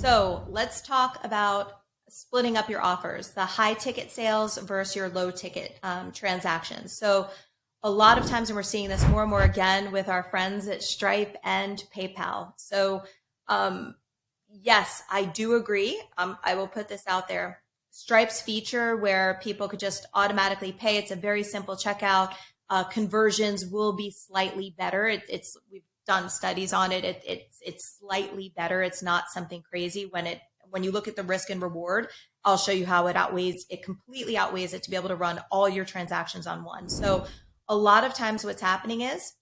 So let's talk about splitting up your offers, the high ticket sales versus your low ticket transactions. So a lot of times, and we're seeing this more and more again with our friends at Stripe and PayPal. So yes, I do agree. I will put this out there. Stripe's feature where people could just automatically pay. It's a very simple checkout. Conversions will be slightly better. We've done studies on it. It's slightly better. It's not something crazy when you look at the risk and reward. I'll show you how it completely outweighs it to be able to run all your transactions on one. So a lot of times what's happening is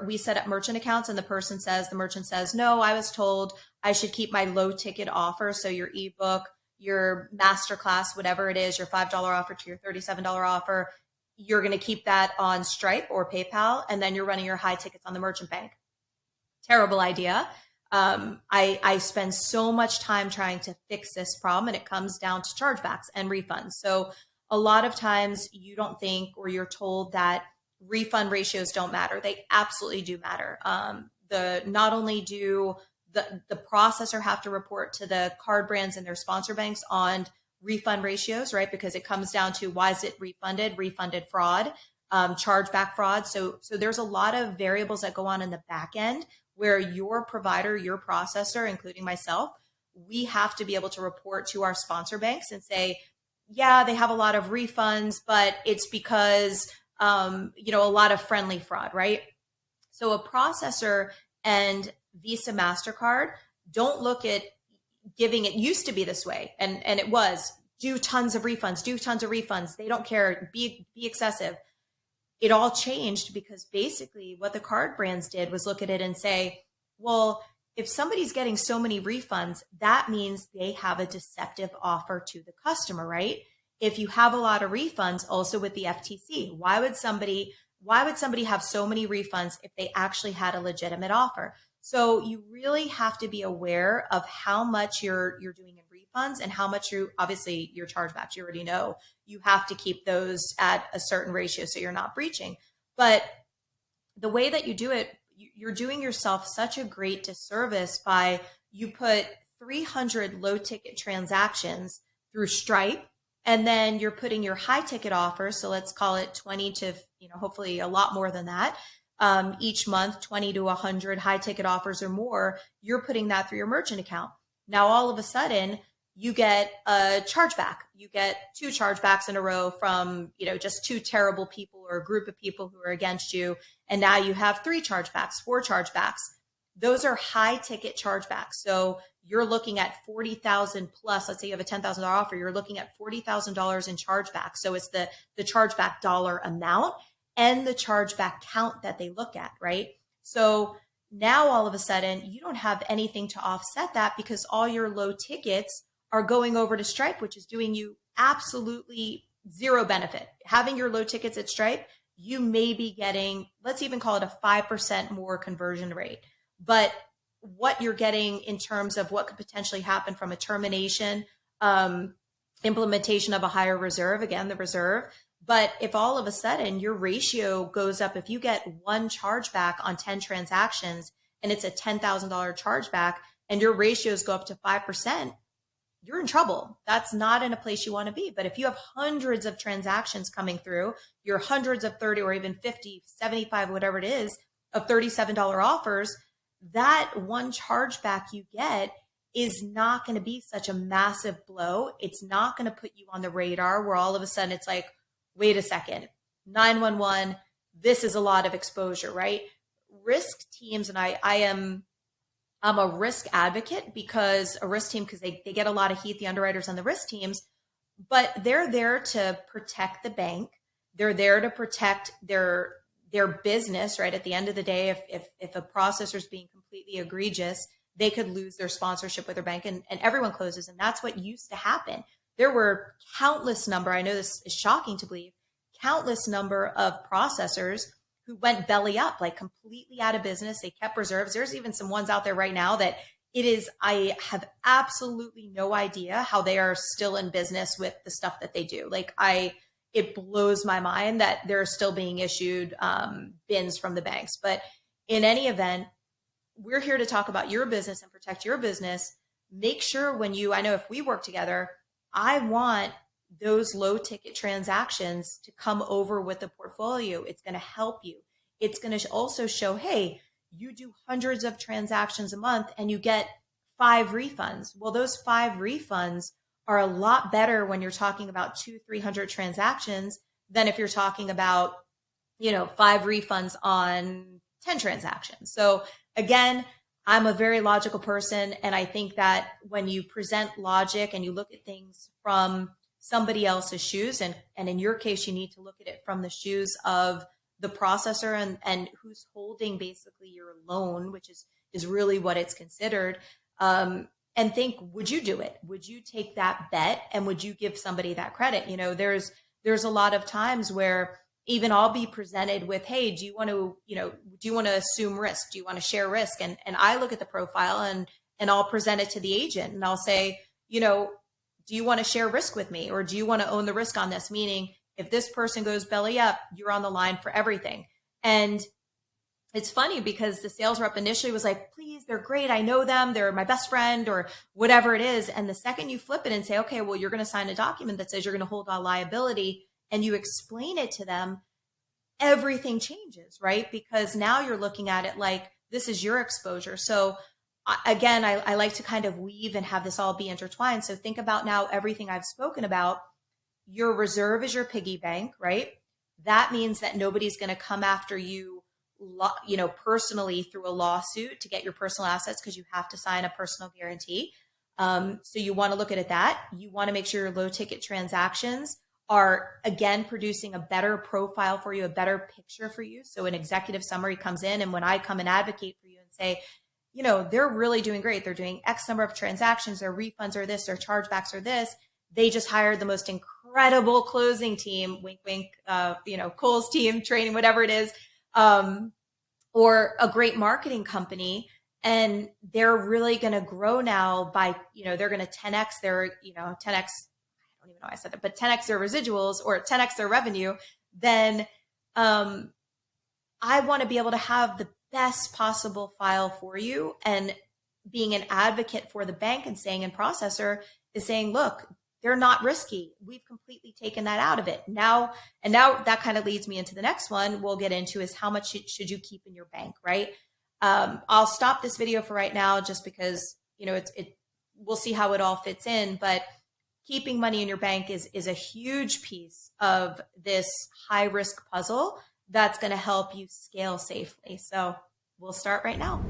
we set up merchant accounts and the merchant says, no, I was told I should keep my low ticket offer. So your ebook, your masterclass, whatever it is, your $5 offer to your $37 offer, you're going to keep that on Stripe or PayPal, and then you're running your high tickets on the merchant bank. Terrible idea. I spend so much time trying to fix this problem, and it comes down to chargebacks and refunds. So a lot of times you don't think, or you're told that refund ratios don't matter. They absolutely do matter. Not only do the processor have to report to the card brands and their sponsor banks on refund ratios, right? Because it comes down to why is it refunded fraud, chargeback fraud. So there's a lot of variables that go on in the back end where your provider, your processor, including myself, we have to be able to report to our sponsor banks and say, yeah, they have a lot of refunds, but it's because, a lot of friendly fraud, right? So a processor and Visa, MasterCard don't look at giving. It used to be this way, and it was do tons of refunds. They don't care, be excessive. It all changed because basically what the card brands did was look at it and say, well, if somebody's getting so many refunds, that means they have a deceptive offer to the customer, right? If you have a lot of refunds, also with the FTC, why would somebody have so many refunds if they actually had a legitimate offer? So you really have to be aware of how much you're doing in refunds and how much obviously your chargebacks, you already know, you have to keep those at a certain ratio so you're not breaching. But the way that you do it, you're doing yourself such a great disservice by you put 300 low ticket transactions through Stripe, and then you're putting your high ticket offers. So let's call it 20 to, hopefully a lot more than that. Each month, 20 to 100 high ticket offers or more, you're putting that through your merchant account. Now, all of a sudden, you get a chargeback. You get 2 chargebacks in a row from, just 2 terrible people or a group of people who are against you. And now you have 3 chargebacks, 4 chargebacks. Those are high ticket chargebacks. So you're looking at 40,000 plus. Let's say you have a $10,000 offer. You're looking at $40,000 in chargeback. So it's the chargeback dollar amount and the chargeback count that they look at, right? So now all of a sudden you don't have anything to offset that because all your low tickets are going over to Stripe, which is doing you absolutely zero benefit. Having your low tickets at Stripe, you may be getting, let's even call it a 5% more conversion rate. But what you're getting in terms of what could potentially happen from a termination, implementation of a higher reserve, again, the reserve. But if all of a sudden your ratio goes up, if you get 1 chargeback on 10 transactions and it's a $10,000 chargeback and your ratios go up to 5%, you're in trouble. That's not in a place you want to be. But if you have hundreds of transactions coming through, your hundreds of 30 or even 50, 75, whatever it is, of $37 offers, that 1 chargeback you get is not going to be such a massive blow. It's not going to put you on the radar where all of a sudden it's like, wait a second, 911, this is a lot of exposure, right? Risk teams, and I'm a risk advocate because they get a lot of heat, the underwriters and the risk teams, but they're there to protect the bank. They're there to protect their business, right? At the end of the day, if a processor is being completely egregious, they could lose their sponsorship with their bank and everyone closes. And that's what used to happen. There were countless number, I know this is shocking to believe, countless number of processors who went belly up, like completely out of business. They kept reserves. There's even some ones out there right now that I have absolutely no idea how they are still in business with the stuff that they do. It blows my mind that they're still being issued bins from the banks. But in any event, we're here to talk about your business and protect your business. make sure when you, I know if we work together, I want those low ticket transactions to come over with the portfolio. It's going to help you. It's going to also show, hey, you do hundreds of transactions a month and you get 5 refunds. Well, those 5 refunds are a lot better when you're talking about 200-300 transactions than if you're talking about, 5 refunds on 10 transactions. So again, I'm a very logical person. And I think that when you present logic and you look at things from somebody else's shoes, and in your case, you need to look at it from the shoes of the processor and who's holding basically your loan, which is really what it's considered. And think, would you do it? Would you take that bet? And would you give somebody that credit? There's a lot of times where even I'll be presented with, hey, do you want to assume risk? Do you want to share risk? And I look at the profile and I'll present it to the agent and I'll say, do you want to share risk with me? Or do you want to own the risk on this? Meaning if this person goes belly up, you're on the line for everything. And it's funny because the sales rep initially was like, please, they're great. I know them. They're my best friend or whatever it is. And the second you flip it and say, okay, well, you're going to sign a document that says you're going to hold all liability, and you explain it to them, everything changes, right? Because now you're looking at it like this is your exposure. So again, I like to kind of weave and have this all be intertwined. So think about now everything I've spoken about. Your reserve is your piggy bank, right? That means that nobody's going to come after you, personally through a lawsuit to get your personal assets because you have to sign a personal guarantee. So you want to look at that. You want to make sure your low ticket transactions are, again, producing a better profile for you, a better picture for you. So an executive summary comes in, and when I come and advocate for you and say, they're really doing great. They're doing X number of transactions, their refunds are this, their chargebacks are this. They just hired the most incredible closing team, wink, wink, Cole's team, training, whatever it is, or a great marketing company. And they're really going to grow now by, they're going to 10X their, 10X, I don't even know why I said that, but 10X their residuals or 10X their revenue. Then I want to be able to have the best possible file for you. And being an advocate for the bank and processor is saying, look, they're not risky. We've completely taken that out of it. Now that kind of leads me into the next one we'll get into is how much should you keep in your bank, right? I'll stop this video for right now just because, we'll see how it all fits in, but keeping money in your bank is a huge piece of this high risk puzzle that's going to help you scale safely. So we'll start right now.